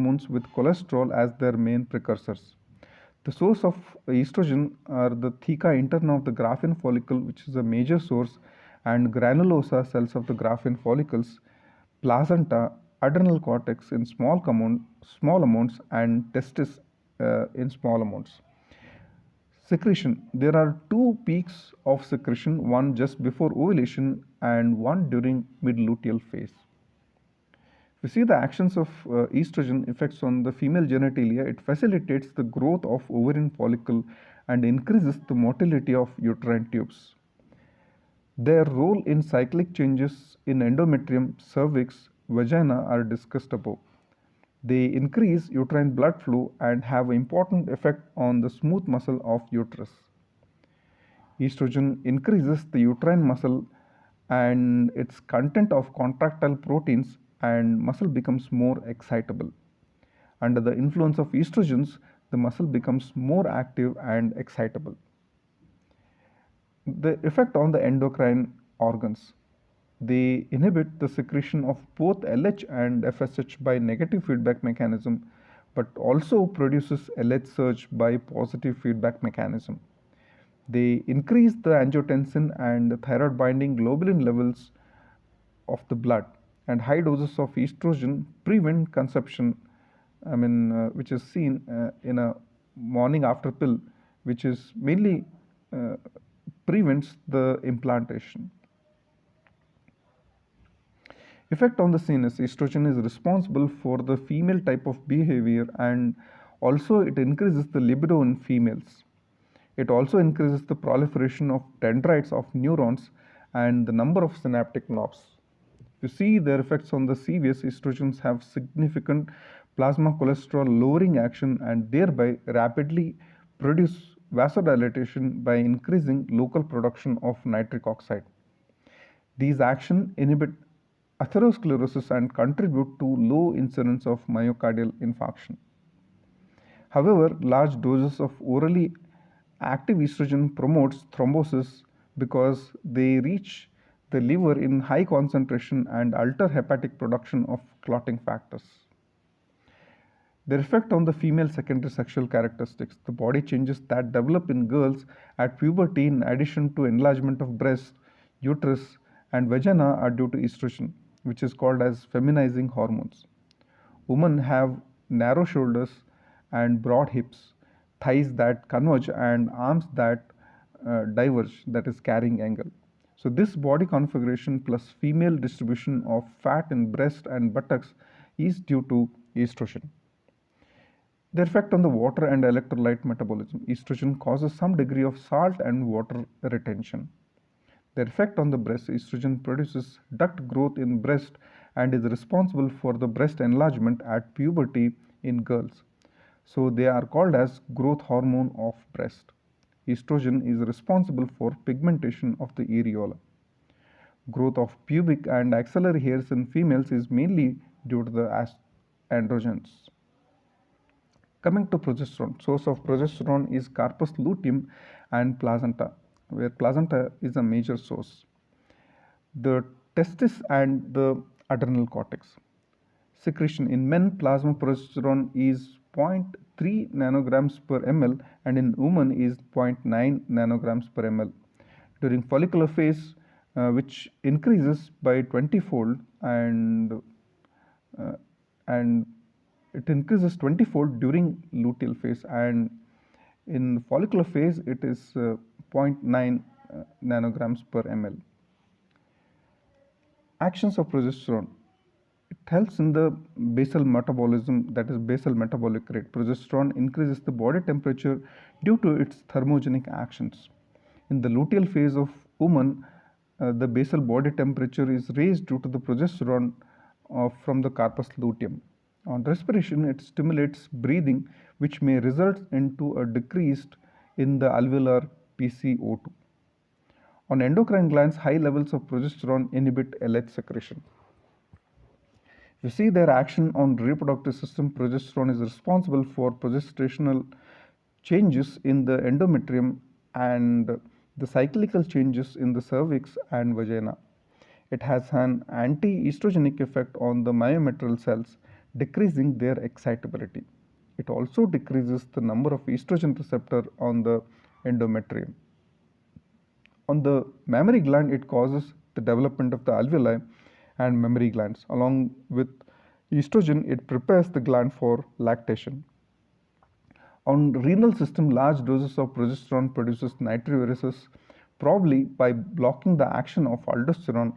hormones with cholesterol as their main precursors. The source of estrogen are the theca interna of the Graafian follicle, which is a major source, and granulosa cells of the Graafian follicles, placenta, adrenal cortex in small amounts, and testis in small amounts. Secretion. There are two peaks of secretion, one just before ovulation and one during mid-luteal phase. We see the actions of estrogen effects on the female genitalia. It facilitates the growth of ovarian follicle and increases the motility of uterine tubes. Their role in cyclic changes in endometrium, cervix, vagina are discussed above. They increase uterine blood flow and have important effect on the smooth muscle of uterus. Estrogen increases the uterine muscle and its content of contractile proteins, and muscle becomes more excitable. Under the influence of estrogens, the muscle becomes more active and excitable. The effect on the endocrine organs. They inhibit the secretion of both LH and FSH by negative feedback mechanism, but also produces LH surge by positive feedback mechanism. They increase the angiotensin and the thyroid binding globulin levels of the blood, and high doses of estrogen prevent conception, which is seen in a morning after pill, which is mainly prevents the implantation. Effect on the CNS. Estrogen is responsible for the female type of behavior, and also it increases the libido in females. It also increases the proliferation of dendrites of neurons and the number of synaptic knobs. You see their effects on the CVS. Estrogens have significant plasma cholesterol lowering action and thereby rapidly produce vasodilatation by increasing local production of nitric oxide. These actions inhibit atherosclerosis and contribute to low incidence of myocardial infarction. However, large doses of orally active estrogen promotes thrombosis because they reach the liver in high concentration and alter hepatic production of clotting factors. Their effect on the female secondary sexual characteristics. The body changes that develop in girls at puberty, in addition to enlargement of breast, uterus, and vagina, are due to estrogen, which is called as feminizing hormones. Women have narrow shoulders and broad hips, thighs that converge, and arms that diverge, that is carrying angle. So this body configuration plus female distribution of fat in breast and buttocks is due to estrogen. The effect on the water and electrolyte metabolism. Estrogen causes some degree of salt and water retention. The effect on the breast. Estrogen produces duct growth in breast and is responsible for the breast enlargement at puberty in girls. So they are called as growth hormone of breast. Estrogen is responsible for pigmentation of the areola. Growth of pubic and axillary hairs in females is mainly due to the androgens. Coming to progesterone, source of progesterone is corpus luteum and placenta, where placenta is a major source. The testis and the adrenal cortex. Secretion. In men, plasma progesterone is 0.3 nanograms per ml, and in women is 0.9 nanograms per ml. During follicular phase, which increases by 20-fold, and it increases 20-fold during luteal phase, and in follicular phase it is 0.9 nanograms per ml. Actions of progesterone. It helps in the basal metabolism, that is basal metabolic rate. Progesterone increases the body temperature due to its thermogenic actions. In the luteal phase of woman, the basal body temperature is raised due to the progesterone from the corpus luteum. On respiration, it stimulates breathing, which may result into a decrease in the alveolar PCO2. On endocrine glands, high levels of progesterone inhibit LH secretion. You see their action on the reproductive system. Progesterone is responsible for progestational changes in the endometrium and the cyclical changes in the cervix and vagina. It has an anti-estrogenic effect on the myometrial cells, decreasing their excitability. It also decreases the number of estrogen receptor on the endometrium. On the mammary gland, it causes the development of the alveoli and mammary glands. Along with estrogen, it prepares the gland for lactation. On renal system, large doses of progesterone produces natriuresis, probably by blocking the action of aldosterone